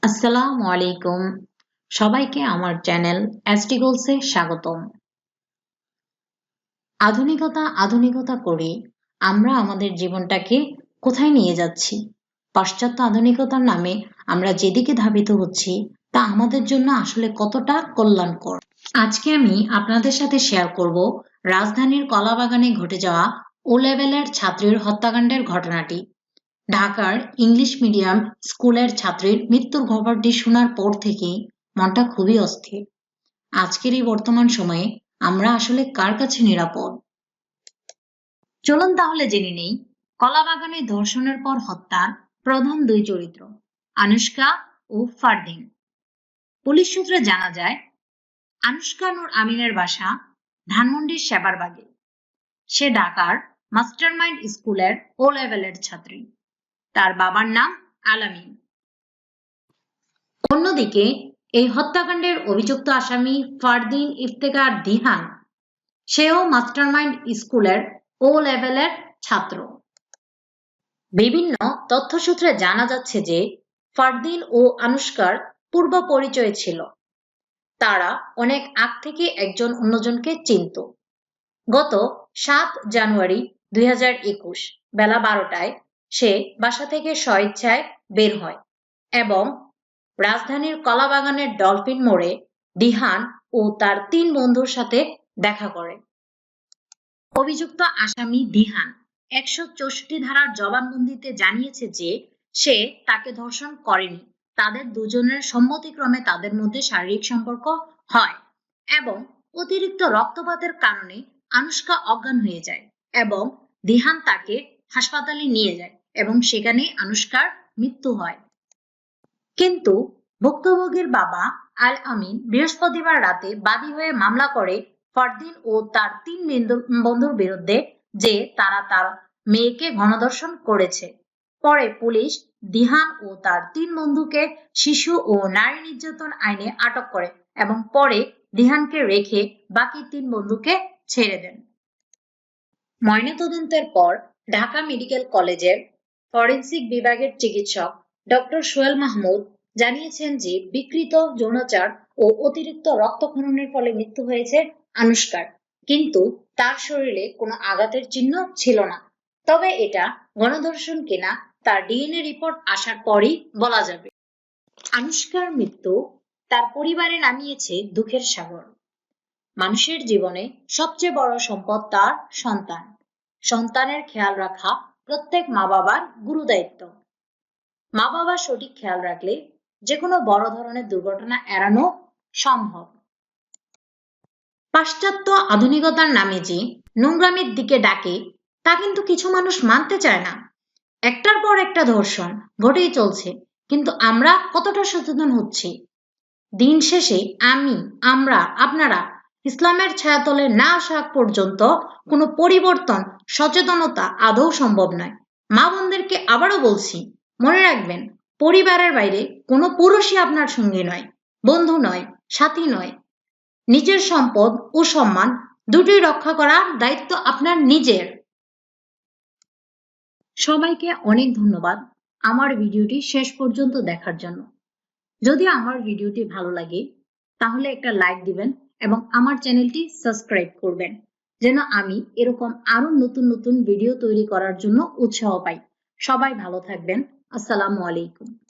আসসালামু আলাইকুম। সবাইকে আমার চ্যানেল এসটি গোলসে স্বাগতম। আধুনিকতা করে আমরা আমাদের জীবনটাকে কোথায় নিয়ে যাচ্ছি? পাশ্চাত্য আধুনিকতার নামে আমরা যেদিকে ধাবিত হচ্ছি তা আমাদের জন্য আসলে কতটা কল্যাণকর। আজকে আমি আপনাদের সাথে শেয়ার করব রাজধানীর কলাবাগানে ঘটে যাওয়া ও লেভেলের ছাত্রীর হত্যাকাণ্ডের ঘটনাটি। ঢাকার ইংলিশ মিডিয়াম স্কুলের ছাত্রীর মৃত্যুর খবরটি শোনার পর থেকেই মনটা খুবই অস্থির। আজকের এই বর্তমান সময়ে আমরা আসলে কার কাছে নিরাপদ? চলুন তাহলে জেনে নেই কলাবাগানে ধর্ষণের পর হত্যার প্রধান দুই চরিত্র, আনুশকা ও ফারদিন। পুলিশ সূত্রে জানা যায়, আনুশকা নূর আমিনের বাসা ধানমন্ডির সেবারবাগে। সে ঢাকার মাস্টারমাইন্ড স্কুলের ও লেভেলের ছাত্রী। তার বাবার নাম আলামিন। অন্যদিকে এই হত্যাকাণ্ডের অভিযুক্ত আসামি ফারদিন ইফতেখার দিহান, সেও মাস্টারমাইন্ড স্কুলের ও লেভেলের ছাত্র। বিভিন্ন তথ্যসূত্রে জানা যাচ্ছে যে ফারদিন ও আনুশকার পূর্ব পরিচয় ছিল। তারা অনেক আগ থেকে একজন অন্যজনকে চিনত। গত ৭ জানুয়ারি ২০২১ বেলা ১২টায় সে বাসা থেকে স্বইচ্ছায় বের হয় এবং রাজধানীর কলাবাগানের ডলফিন মোড়ে দিহান ও তার ৩ বন্ধুর সাথে দেখা করে। অভিযুক্ত আসামি দিহান ১৬৪ ধারার জবানবন্দিতে জানিয়েছে যে সে তাকে ধর্ষণ করেনি। তাদের দুজনের সম্মতিক্রমে তাদের মধ্যে শারীরিক সম্পর্ক হয় এবং অতিরিক্ত রক্তপাতের কারণে আনুশকা অজ্ঞান হয়ে যায় এবং দিহান তাকে হাসপাতালে নিয়ে যায় এবং সেখানে আনুশকার মৃত্যু হয়। কিন্তু ভুক্তভোগীর বাবা আল আমিন বৃহস্পতিবার রাতে বাদী হয়ে মামলা করে ফারদিন ও তার ৩ বন্ধুর বিরুদ্ধে যে তারা তার মেয়েকে গণধর্ষণ করেছে। পরে পুলিশ দিহান ও তার ৩ বন্ধুকে শিশু ও নারী নির্যাতন আইনে আটক করে এবং পরে দিহানকে রেখে বাকি ৩ বন্ধুকে ছেড়ে দেন। ময়নাতদন্তের পর ঢাকা মেডিকেল কলেজের ফরেনসিক বিভাগের চিকিৎসক ডক্টর সোহেল মাহমুদ জানিয়েছেন যে বিকৃত যৌনাচার ও অতিরিক্ত রক্তক্ষরণের ফলে মৃত্যু হয়েছে আনুশকার, কিন্তু তার শরীরে কোনো আঘাতের চিহ্ন ছিল না। তবে এটা গণধর্ষণ কিনা তার ডিএনএ রিপোর্ট আসার পরই বলা যাবে। আনুশকার মৃত্যু তার পরিবারে নামিয়েছে দুঃখের সাগর। মানুষের জীবনে সবচেয়ে বড় সম্পদ তার সন্তান। সন্তানের খেয়াল রাখা প্রত্যেক মা বাবার গুরুদায়িত্ব। মা বাবা সঠিক খেয়াল রাখলে যে কোনো বড় ধরনের দুর্ঘটনা এড়ানো সম্ভব। পাশ্চাত্য আধুনিকতার নামে যে নোংরামির দিকে ডাকে তা কিন্তু কিছু মানুষ মানতে চায় না। একটার পর একটা ধর্ষণ ঘটেই চলছে, কিন্তু আমরা কতটা সচেতন হচ্ছি? দিন শেষে আমরা আপনারা ইসলামের ছায়াতলে না আসা পর্যন্ত কোনো পরিবর্তন, সচেতনতা আদৌ সম্ভব নয়। মা বোনদেরকে আবারও বলছি, মনে রাখবেন, পরিবারের বাইরে কোনো পুরুষই আপনার সঙ্গী নয়, বন্ধু নয়, সাথী নয়। নিজের সম্পদ ও সম্মান দুটোই রক্ষা করার দায়িত্ব আপনার নিজের। সবাইকে অনেক ধন্যবাদ আমার ভিডিওটি শেষ পর্যন্ত দেখার জন্য। যদি আমার ভিডিওটি ভালো লাগে তাহলে একটা লাইক দিবেন এবং আমার চ্যানেলটি সাবস্ক্রাইব করবেন, যেন আমি এরকম আরো নতুন নতুন ভিডিও তৈরি করার জন্য উৎসাহ পাই। সবাই ভালো থাকবেন। আসসালামু আলাইকুম।